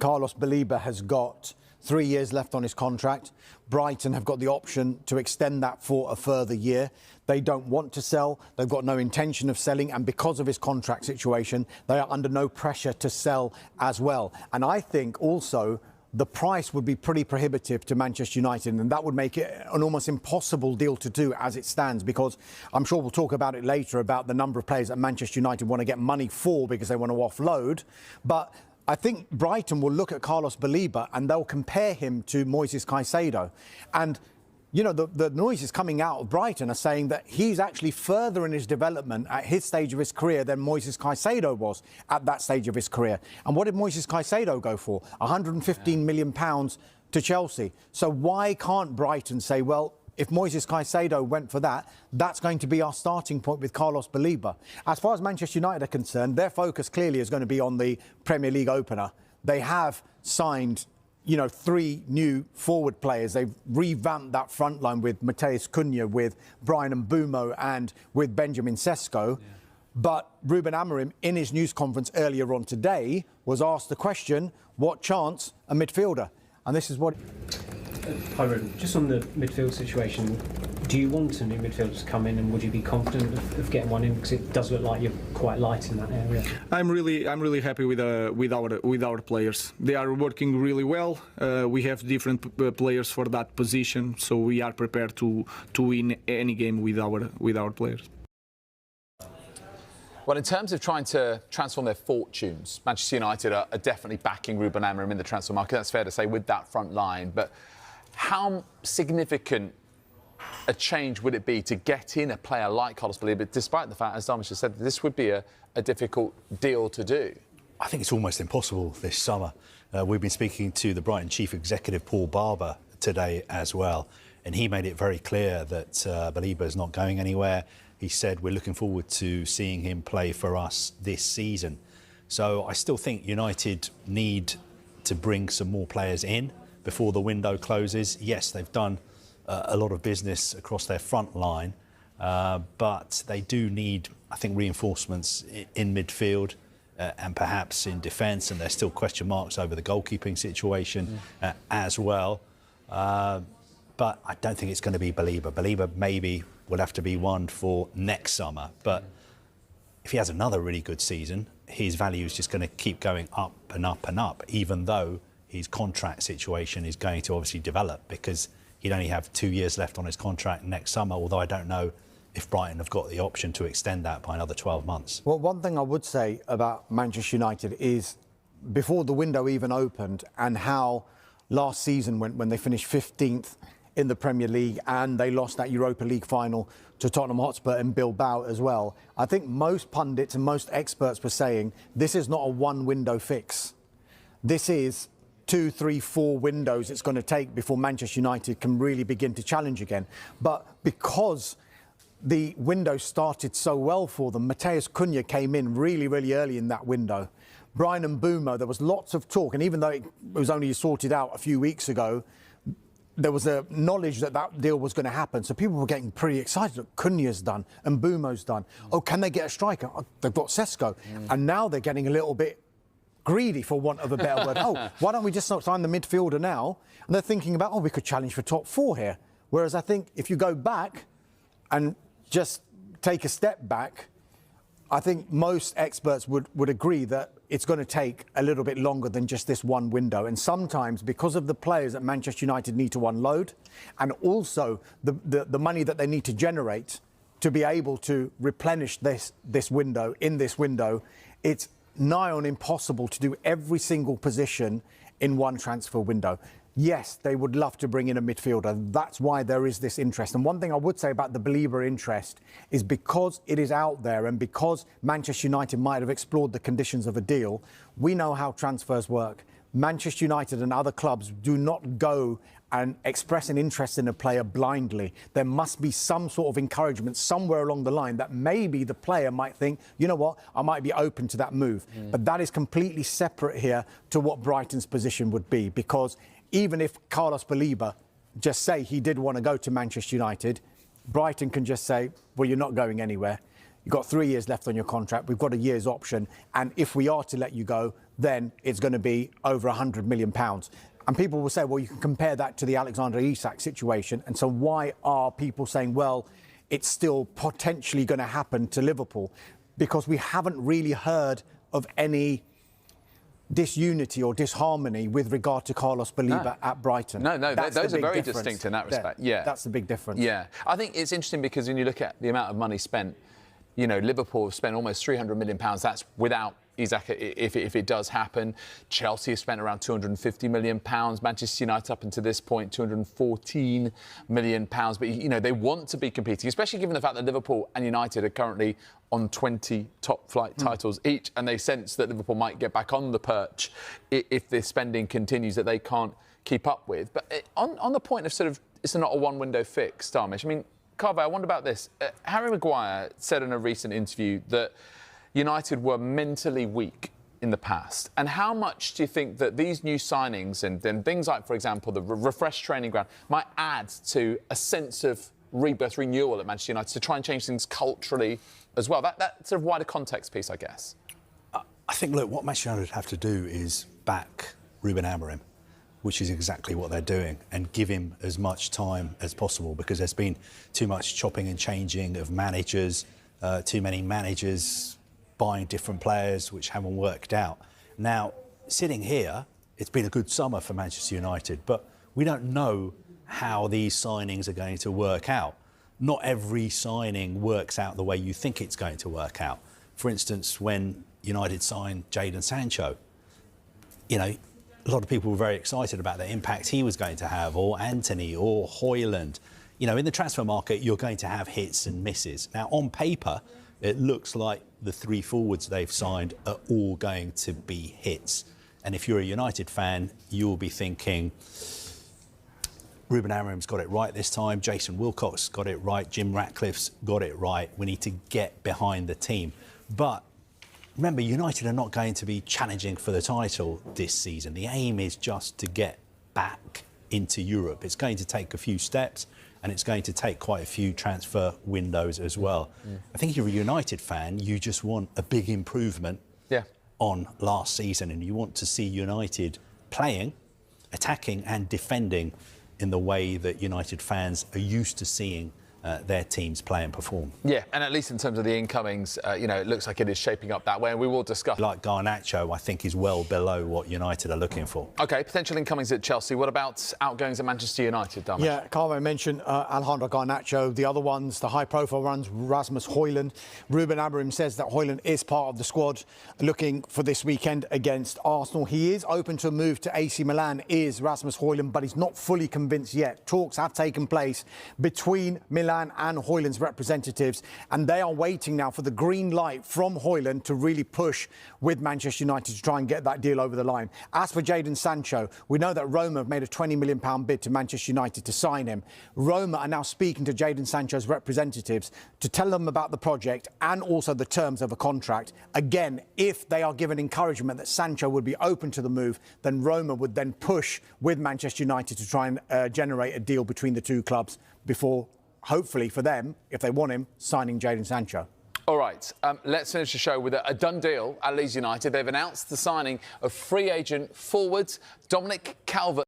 Carlos Baleba has got 3 years left on his contract. Brighton have got the option to extend that for a further year. They don't want to sell. They've got no intention of selling. And because of his contract situation, they are under no pressure to sell as well. And I think also the price would be pretty prohibitive to Manchester United, and that would make it an almost impossible deal to do as it stands, because I'm sure we'll talk about it later about the number of players that Manchester United want to get money for because they want to offload. But I think Brighton will look at Carlos Baleba and they'll compare him to Moises Caicedo. And, you know, the noises coming out of Brighton are saying that he's actually further in his development at his stage of his career than Moises Caicedo was at that stage of his career. And what did Moises Caicedo go for? £115 million to Chelsea. So why can't Brighton say, well, if Moises Caicedo went for that, that's going to be our starting point with Carlos Baleba. As far as Manchester United are concerned, their focus clearly is going to be on the Premier League opener. They have signed, you know, 3 new forward players. They've revamped that front line with Matheus Cunha, with Bryan Mbeumo and with Benjamin Sesko. Yeah. But Ruben Amorim, in his news conference earlier on today, was asked the question, what chance a midfielder? And this is what... Hi Ruben, just on the midfield situation, do you want a new midfielder to come in, and would you be confident of getting one in, because it does look like you're quite light in that area? I'm really happy with our players. They are working really well. We have different players for that position, so we are prepared to win any game with our players. Well, in terms of trying to transform their fortunes, Manchester United are definitely backing Ruben Amorim in the transfer market. That's fair to say, with that front line. But how significant a change would it be to get in a player like Carlos Baleba, despite the fact, as Dharmesh has said, this would be a difficult deal to do? I think it's almost impossible this summer. We've been speaking to the Brighton chief executive, Paul Barber, today as well, and he made it very clear that Baleba is not going anywhere. He said, we're looking forward to seeing him play for us this season. So I still think United need to bring some more players in before the window closes. Yes, they've done a lot of business across their front line, but they do need, I think, reinforcements in midfield and perhaps in defence, and there's still question marks over the goalkeeping situation as well. But I don't think it's going to be Baleba. Baleba maybe will have to be one for next summer, but if he has another really good season, his value is just going to keep going up and up and up, even though his contract situation is going to obviously develop, because he'd only have 2 years left on his contract next summer, although I don't know if Brighton have got the option to extend that by another 12 months. Well, one thing I would say about Manchester United is, before the window even opened, and how last season went when they finished 15th in the Premier League and they lost that Europa League final to Tottenham Hotspur and Bilbao as well, I think most pundits and most experts were saying this is not a one-window fix. This is 2, 3, 4 windows it's going to take before Manchester United can really begin to challenge again. But because the window started so well for them, Matheus Cunha came in really, really early in that window. Bryan Mbeumo, there was lots of talk, and even though it was only sorted out a few weeks ago, there was a knowledge that that deal was going to happen. So people were getting pretty excited. Look, Cunha's done, and Mbeumo's done. Oh, can they get a striker? Oh, they've got Sesko. And now they're getting a little bit greedy, for want of a better word. Oh, why don't we just not sign the midfielder now? And they're thinking about, oh, we could challenge for top 4 here. Whereas I think if you go back and just take a step back, I think most experts would agree that it's going to take a little bit longer than just this one window. And sometimes, because of the players that Manchester United need to unload, and also the money that they need to generate to be able to replenish this window, it's nigh on impossible to do every single position in one transfer window. Yes, they would love to bring in a midfielder. That's why there is this interest. And one thing I would say about the Baleba interest is, because it is out there and because Manchester United might have explored the conditions of a deal, we know how transfers work. Manchester United and other clubs do not go and express an interest in a player blindly. There must be some sort of encouragement somewhere along the line that maybe the player might think, you know what, I might be open to that move. But that is completely separate here to what Brighton's position would be, because even if Carlos Baleba just say he did want to go to Manchester United, Brighton can just say, well, you're not going anywhere. You've got 3 years left on your contract. We've got a year's option. And if we are to let you go, then it's going to be over £100 million. And people will say, well, you can compare that to the Alexander Isak situation. And so why are people saying, well, it's still potentially going to happen to Liverpool? Because we haven't really heard of any disunity or disharmony with regard to Carlos Baleba at Brighton. No, That's those the are big very difference distinct in that respect. there. Yeah. That's the big difference. Yeah. I think it's interesting because when you look at the amount of money spent, you know, Liverpool have spent almost £300 million. That's without Isak, if it does happen. Chelsea have spent around £250 million. Manchester United up until this point, £214 million. But, you know, they want to be competing, especially given the fact that Liverpool and United are currently on 20 top-flight titles each, and they sense that Liverpool might get back on the perch if this spending continues that they can't keep up with. But on the point of sort of, it's not a one-window fix, Darmish, I mean, Carve, I wonder about this. Harry Maguire said in a recent interview that United were mentally weak in the past. And how much do you think that these new signings and then things like, for example, the refreshed training ground might add to a sense of rebirth, renewal at Manchester United to try and change things culturally as well? That sort of wider context piece, I guess. I think, look, what Manchester United have to do is back Ruben Amorim, which is exactly what they're doing, and give him as much time as possible, because there's been too much chopping and changing of managers, too many managers buying different players which haven't worked out. Now, sitting here, it's been a good summer for Manchester United, but we don't know how these signings are going to work out. Not every signing works out the way you think it's going to work out. For instance, when United signed Jadon Sancho, you know, a lot of people were very excited about the impact he was going to have, or Anthony, or Højlund. You know, in the transfer market, you're going to have hits and misses. Now, on paper, it looks like the 3 forwards they've signed are all going to be hits. And if you're a United fan, you'll be thinking, Ruben Amorim's got it right this time, Jason Wilcox got it right, Jim Ratcliffe's got it right. We need to get behind the team. But remember, United are not going to be challenging for the title this season. The aim is just to get back into Europe. It's going to take a few steps, and it's going to take quite a few transfer windows as well. I think if you're a United fan, you just want a big improvement on last season, and you want to see United playing, attacking and defending in the way that United fans are used to seeing their teams play and perform. Yeah, and at least in terms of the incomings, you know, it looks like it is shaping up that way, and we will discuss. Like Garnacho, I think, is well below what United are looking for. OK, potential incomings at Chelsea. What about outgoings at Manchester United, Darmish? Yeah, Carlo mentioned Alejandro Garnacho. The other ones, the high-profile ones, Rasmus Højlund. Ruben Amorim says that Højlund is part of the squad looking for this weekend against Arsenal. He is open to a move to AC Milan, is Rasmus Højlund, but he's not fully convinced yet. Talks have taken place between Milan and Højlund's representatives, and they are waiting now for the green light from Højlund to really push with Manchester United to try and get that deal over the line. As for Jadon Sancho, we know that Roma have made a £20 million bid to Manchester United to sign him. Roma are now speaking to Jadon Sancho's representatives to tell them about the project and also the terms of a contract. Again, if they are given encouragement that Sancho would be open to the move, then Roma would then push with Manchester United to try and generate a deal between the two clubs before, hopefully for them, if they want him, signing Jadon Sancho. All right, let's finish the show with a done deal at Leeds United. They've announced the signing of free agent forwards Dominic Calvert.